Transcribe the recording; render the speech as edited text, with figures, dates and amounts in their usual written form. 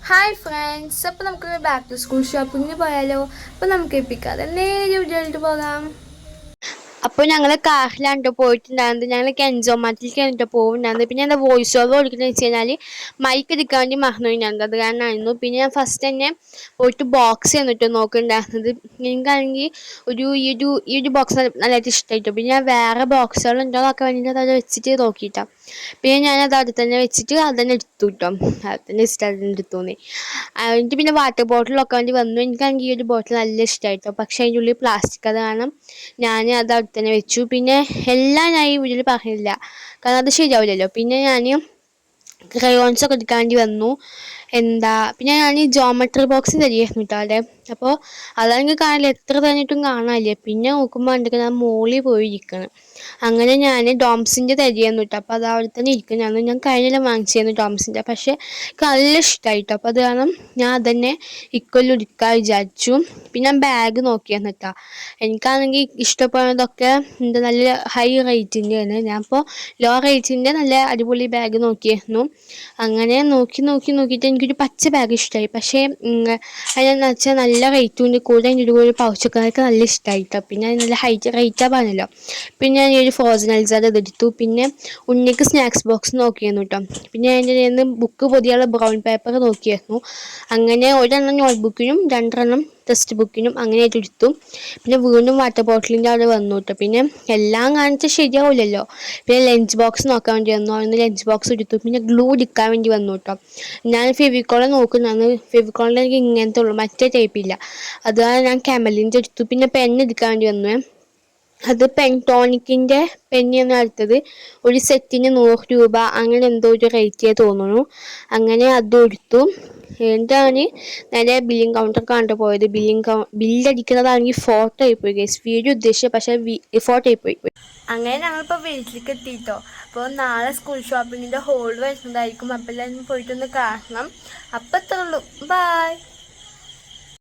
Hi friends, അപ്പോൾ നമുക്ക് back to school ഷോപ്പിങ്ങിന് പോയാലോ? അപ്പോൾ നമുക്ക് എപ്പിക്കാതെ നേരെ വീഡിയോയിലോട്ട് പോകാം. അപ്പോൾ ഞങ്ങൾ കാറിലാണ് പോയിട്ടുണ്ടായിരുന്നത്. ഞങ്ങൾ കെൻസോ മാർട്ടിലേക്ക് പോകുന്നുണ്ടായിരുന്നത്. പിന്നെ എന്താ വോയിസ് ഓവർ കൊടുക്കുന്നത് വെച്ച് കഴിഞ്ഞാൽ മൈക്ക് എടുക്കാൻ വേണ്ടി മറന്നു കഴിഞ്ഞാൽ അത് കാരണമായിരുന്നു. പിന്നെ ഞാൻ ഫസ്റ്റ് തന്നെ പോയിട്ട് ബോക്സ് എന്നിട്ട് നോക്കുന്നുണ്ടായിരുന്നത്. എനിക്കാണെങ്കിൽ ഈ ഒരു ബോക്സ് നല്ലതായിട്ട് ഇഷ്ടമായിട്ടു. പിന്നെ ഞാൻ വേറെ ബോക്സുകൾ ഉണ്ടോ നോക്കാൻ വേണ്ടിയിട്ട് അത് വെച്ചിട്ട് നോക്കിയിട്ടാണ്. പിന്നെ ഞാനത് അവിടെ തന്നെ വെച്ചിട്ട് അത് തന്നെ എടുത്തു കിട്ടും. അത് തന്നെ ഇഷ്ടമായിട്ട് എടുത്തു തോന്നി. എനിക്ക് പിന്നെ വാട്ടർ ബോട്ടിലൊക്കെ വേണ്ടി വന്നു. എനിക്കാണെങ്കിൽ ഈ ഒരു ബോട്ടിൽ നല്ല ഇഷ്ടമായിട്ടോ. പക്ഷേ അതിൻ്റെ ഉള്ളിൽ പ്ലാസ്റ്റിക് അത് കാരണം ഞാൻ അത് അവിടെ തന്നെ വെച്ചു. പിന്നെ എല്ലാം ഞാൻ ഈ വീഡിയോയിൽ പറയുന്നില്ല, കാരണം അത് ശരിയാവില്ലല്ലോ. പിന്നെ ഞാൻ ക്രയോൺസ് ഒക്കെ എടുക്കാൻ വേണ്ടി വന്നു. പിന്നെ ഞാൻ ഈ ജോമെട്രി ബോക്സ് തരികയായിരുന്നു കേട്ടോ അവിടെ. അപ്പോൾ അതാണെങ്കിൽ കാണില്ല, എത്ര തന്നിട്ടും കാണാനില്ല. പിന്നെ നോക്കുമ്പോൾ ഉണ്ടെങ്കിൽ ഞാൻ മോളിൽ പോയിരിക്കണം. അങ്ങനെ ഞാൻ ഡോംസിൻ്റെ തരികയായിരുന്നു കേട്ടോ. അപ്പോൾ അത് അവിടെ തന്നെ ഇരിക്കുന്നതാണ്. ഞാൻ കഴിഞ്ഞെല്ലാം വാങ്ങിച്ചിരുന്നു ഡോംസിൻ്റെ, പക്ഷേ എനിക്ക് നല്ല ഇഷ്ടമായിട്ടോ. അപ്പോൾ അത് കാരണം ഞാൻ അതന്നെ ഇക്കൊല്ലം എടുക്കാൻ വിചാരിച്ചു. പിന്നെ ഞാൻ ബാഗ് നോക്കിയായിരുന്നു കേട്ടോ. എനിക്കാണെങ്കിൽ ഇഷ്ടപ്പെടുന്നതൊക്കെ നല്ല ഹൈ റേറ്റിൻ്റെയാണ്. ഞാൻ ഇപ്പോൾ ലോ റേറ്റിൻ്റെ നല്ല അടിപൊളി ബാഗ് നോക്കിയായിരുന്നു. അങ്ങനെ നോക്കിയിട്ട് എനിക്കൊരു പച്ച ബാഗ് ഇഷ്ടമായി. പക്ഷേ അതിനെന്ന് വെച്ചാൽ നല്ല റേറ്റും ഉണ്ട്. കൂടെ അതിൻ്റെ ഒരു പൗച്ചൊക്കെ നല്ല ഇഷ്ടമായിട്ടോ. പിന്നെ അത് നല്ല റേറ്റാണ് പറഞ്ഞല്ലോ. പിന്നെ ഞാൻ ഈ ഒരു ഫ്രോസൺ അൽസാദ് ഇതെടുത്തു. പിന്നെ ഉണ്ണിക്ക് സ്നാക്സ് ബോക്സ് നോക്കിയിരുന്നു കേട്ടോ. പിന്നെ അതിൻ്റെ നിന്ന് ബുക്ക് പൊതിയുള്ള ബ്രൗൺ പേപ്പർ നോക്കിയായിരുന്നു. അങ്ങനെ ഒരെണ്ണം നോട്ട്ബുക്കിനും 2 ടെക്സ്റ്റ് ബുക്കിനും അങ്ങനെ ആയിട്ട് എടുത്തു. പിന്നെ വീണ്ടും വാട്ടർ ബോട്ടിലിൻ്റെ അവിടെ വന്നു കേട്ടോ. പിന്നെ എല്ലാം കാണിച്ചാൽ ശരിയാവില്ലല്ലോ. പിന്നെ ലഞ്ച് ബോക്സ് നോക്കാൻ വേണ്ടി വന്നു. അവിടുന്ന് ലഞ്ച് ബോക്സ് എടുത്തു. പിന്നെ ഗ്ലൂ എടുക്കാൻ വേണ്ടി വന്നു കേട്ടോ. ഞാൻ ഫെവിക്കോളെ നോക്കുന്നതാണ്. ഫെവിക്കോളിൻ്റെ എനിക്ക് ഇങ്ങനത്തെ ഉള്ളൂ, മറ്റേ ടൈപ്പില്ല. അതുകൊണ്ട് ഞാൻ കെമലിൻ്റെ എടുത്തു. പിന്നെ പെൻ എടുക്കാൻ വേണ്ടി വന്നു. അത് പെൻടോണിക്കിൻ്റെ പെന്നാണ് അടുത്തത്. ഒരു സെറ്റിന് 100 രൂപ അങ്ങനെ എന്തോ ഒരു റേറ്റേ തോന്നുന്നു. അങ്ങനെ അതും എടുത്തു. എന്നിട്ടാണ് നേരെ ബില്ലിംഗ് കൗണ്ടർ കണ്ടു പോയത്. ബില്ലടിക്കുന്നതാണെങ്കിൽ ഫോട്ടോ ആയിപ്പോയി ഗൈസ്. വീഡിയോ ഉദ്ദേശിച്ചത് പക്ഷേ ഫോട്ടോ ആയിപ്പോയി. അങ്ങനെ ഞങ്ങളിപ്പോൾ വീട്ടിലേക്ക് എത്തിയിട്ടോ. അപ്പോൾ നാളെ സ്കൂൾ ഷോപ്പിങ്ങിൻ്റെ ഹോൾ വരുന്നതായിരിക്കും. അപ്പോൾ എല്ലാവരും പോയിട്ടൊന്ന് കാണണം. അപ്പോൾ എത്തുള്ളൂ. ബായ്.